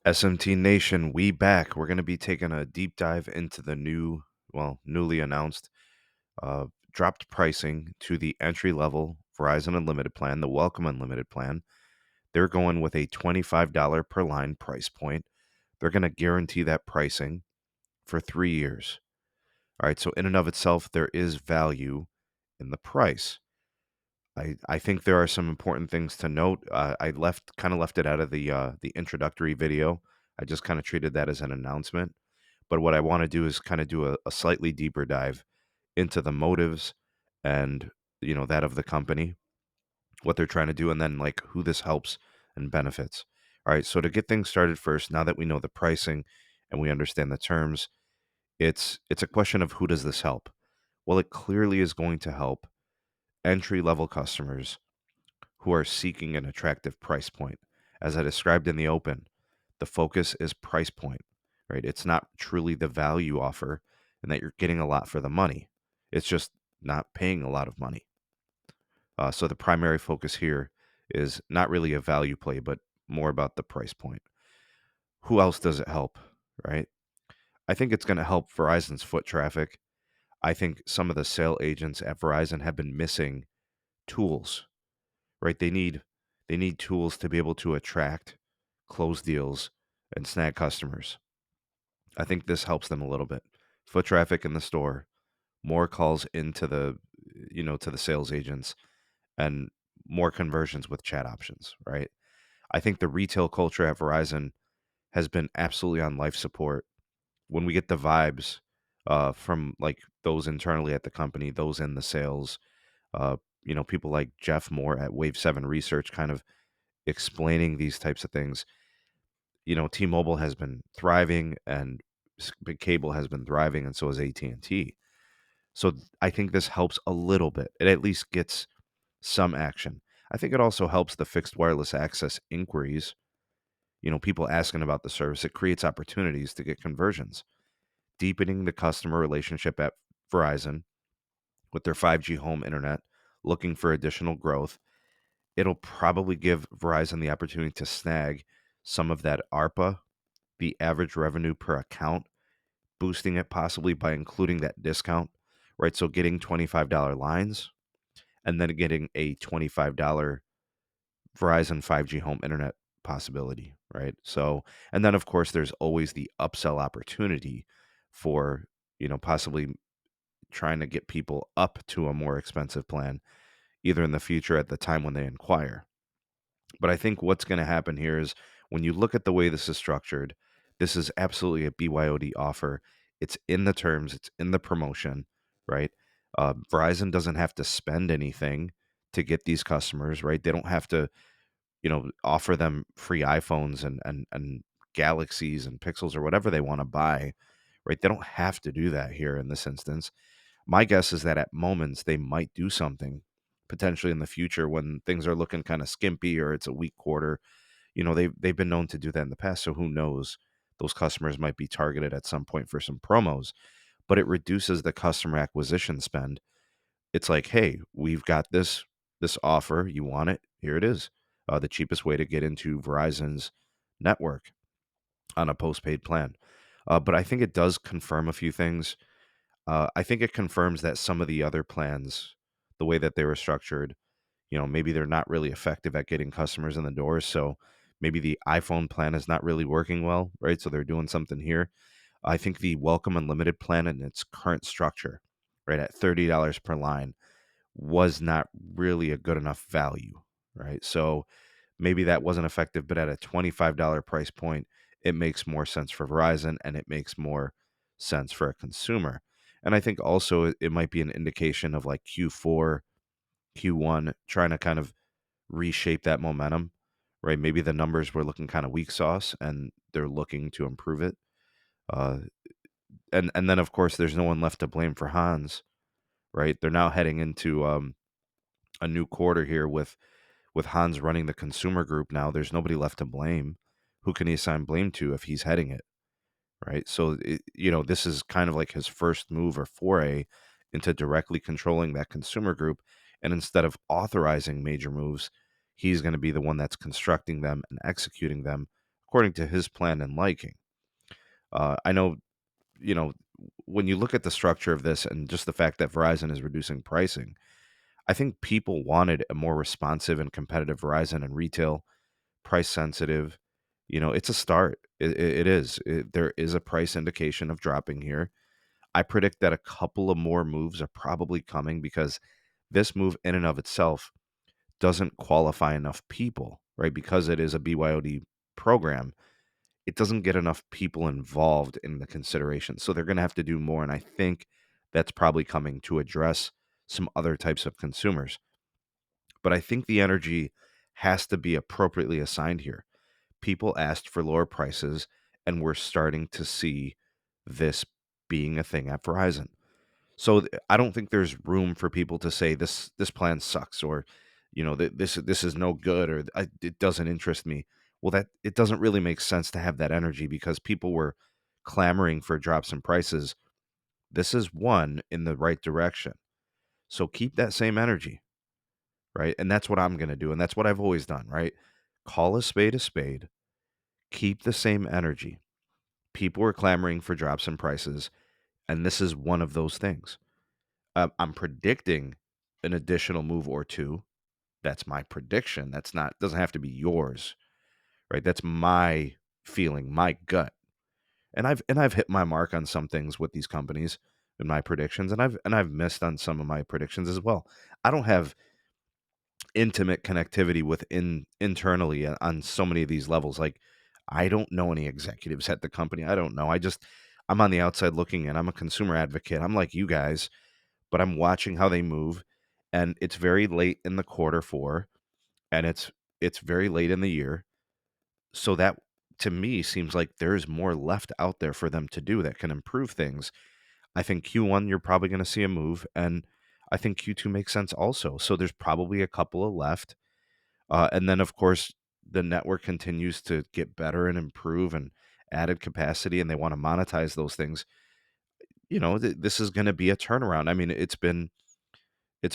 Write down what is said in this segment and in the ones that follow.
SMT Nation, we back. We're going to be taking a deep dive into the newly announced dropped pricing to the entry level Verizon Unlimited plan, the Welcome Unlimited plan. They're going with a $25 per line price point. They're going to guarantee that pricing for 3 years. All right, so in and of itself, there is value in the price. I think there are some important things to note. I left it out of the introductory video. I just kind of treated that as an announcement. But what I want to do is kind of do a slightly deeper dive into the motives and that of the company, what they're trying to do, and then like who this helps and benefits. All right, so to get things started first, now that we know the pricing and we understand the terms, it's a question of who does this help? Well, it clearly is going to help entry level customers who are seeking an attractive price point. As I described in the open, the focus is price point, right? It's not truly the value offer and that you're getting a lot for the money. It's just not paying a lot of money. So the primary focus here is not really a value play, but more about the price point. Who else does it help, right? I think it's going to help Verizon's foot traffic. I think some of the sale agents at Verizon have been missing tools, right? They need tools to be able to attract, close deals, and snag customers. I think this helps them a little bit. Foot traffic in the store, more calls into to the sales agents, and more conversions with chat options, right? I think the retail culture at Verizon has been absolutely on life support. When we get the vibes from like those internally at the company, those in the sales, people like Jeff Moore at Wave 7 Research kind of explaining these types of things. T-Mobile has been thriving and big cable has been thriving, and so has AT&T. So I think this helps a little bit. It at least gets some action. I think it also helps the fixed wireless access inquiries, people asking about the service. It creates opportunities to get conversions, deepening the customer relationship at Verizon with their 5G home internet, looking for additional growth. It'll probably give Verizon the opportunity to snag some of that ARPA, the average revenue per account, boosting it possibly by including that discount, right? So getting $25 lines and then getting a $25 Verizon 5G home internet possibility, right? So, and then of course, there's always the upsell opportunity for, possibly trying to get people up to a more expensive plan, either in the future at the time when they inquire. But I think what's going to happen here is when you look at the way this is structured, this is absolutely a BYOD offer. It's in the terms, it's in the promotion, right? Verizon doesn't have to spend anything to get these customers, right? They don't have to, offer them free iPhones and Galaxies and Pixels or whatever they want to buy, right? They don't have to do that here in this instance. My guess is that at moments they might do something potentially in the future when things are looking kind of skimpy or it's a weak quarter. They've been known to do that in the past, so who knows? Those customers might be targeted at some point for some promos, but it reduces the customer acquisition spend. It's like, hey, we've got this offer. You want it? Here it is. The cheapest way to get into Verizon's network on a postpaid plan. But I think it does confirm a few things. I think it confirms that some of the other plans, the way that they were structured, maybe they're not really effective at getting customers in the doors. So maybe the iPhone plan is not really working well, right? So they're doing something here. I think the Welcome Unlimited plan in its current structure, right, at $30 per line, was not really a good enough value, right? So maybe that wasn't effective, but at a $25 price point, it makes more sense for Verizon and it makes more sense for a consumer. And I think also it might be an indication of like Q4, Q1, trying to kind of reshape that momentum, right? Maybe the numbers were looking kind of weak sauce and they're looking to improve it. Uh, and then, of course, there's no one left to blame for Hans, right? They're now heading into a new quarter here with Hans running the consumer group now. There's nobody left to blame. Who can he assign blame to if he's heading it, right? So, this is kind of like his first move or foray into directly controlling that consumer group. And instead of authorizing major moves, he's going to be the one that's constructing them and executing them according to his plan and liking. I know, you know, when you look at the structure of this and just the fact that Verizon is reducing pricing, I think people wanted a more responsive and competitive Verizon in retail, price sensitive. It's a start. It is. There is a price indication of dropping here. I predict that a couple of more moves are probably coming because this move in and of itself doesn't qualify enough people, right? Because it is a BYOD program, it doesn't get enough people involved in the consideration. So they're going to have to do more. And I think that's probably coming to address some other types of consumers. But I think the energy has to be appropriately assigned here. People asked for lower prices, and we're starting to see this being a thing at Verizon. So I don't think there's room for people to say this plan sucks, or this is no good, or it doesn't interest me. Well, that it doesn't really make sense to have that energy because people were clamoring for drops in prices. This is one in the right direction. So keep that same energy, right? And that's what I'm going to do, and that's what I've always done, right? Call a spade a spade. Keep the same energy. People are clamoring for drops in prices, and this is one of those things. I'm predicting an additional move or two. That's my prediction. That's not doesn't have to be yours, right? That's my feeling, my gut. And I've hit my mark on some things with these companies in my predictions, and I've missed on some of my predictions as well. I don't have intimate connectivity within internally on so many of these levels. Like, I don't know any executives at the company. I don't know. I'm on the outside looking in. I'm a consumer advocate. I'm like you guys, but I'm watching how they move, and it's very late in the quarter four, and it's very late in the year. So that to me seems like there's more left out there for them to do that can improve things. I think Q1 you're probably going to see a move, and I think Q2 makes sense also. So there's probably a couple of left. And then, of course, the network continues to get better and improve and added capacity, and they want to monetize those things. This is going to be a turnaround. I mean, it's been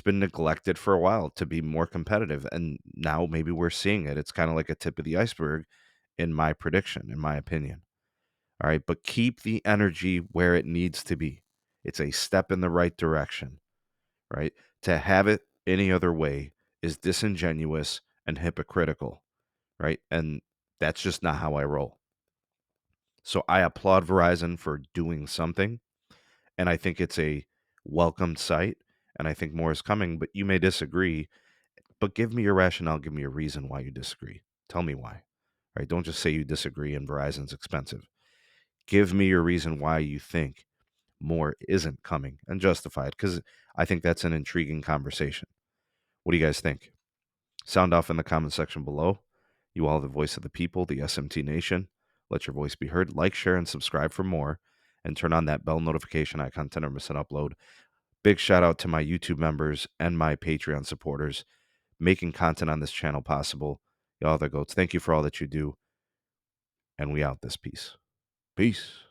neglected for a while to be more competitive, and now maybe we're seeing it. It's kind of like a tip of the iceberg, in my prediction, in my opinion. All right, but keep the energy where it needs to be. It's a step in the right direction, right? To have it any other way is disingenuous and hypocritical, right? And that's just not how I roll. So I applaud Verizon for doing something, and I think it's a welcomed sight, and I think more is coming, but you may disagree. But give me your rationale, give me a reason why you disagree. Tell me why. Right? Don't just say you disagree and Verizon's expensive. Give me your reason why you think more isn't coming and justified, because I think that's an intriguing conversation. What do you guys think? Sound off in the comment section below. You all are the voice of the people, the SMT Nation. Let your voice be heard. Like, share, and subscribe for more. And turn on that bell notification icon to never miss an upload. Big shout out to my YouTube members and my Patreon supporters making content on this channel possible. Y'all the goats. Thank you for all that you do. And we out this piece. Peace.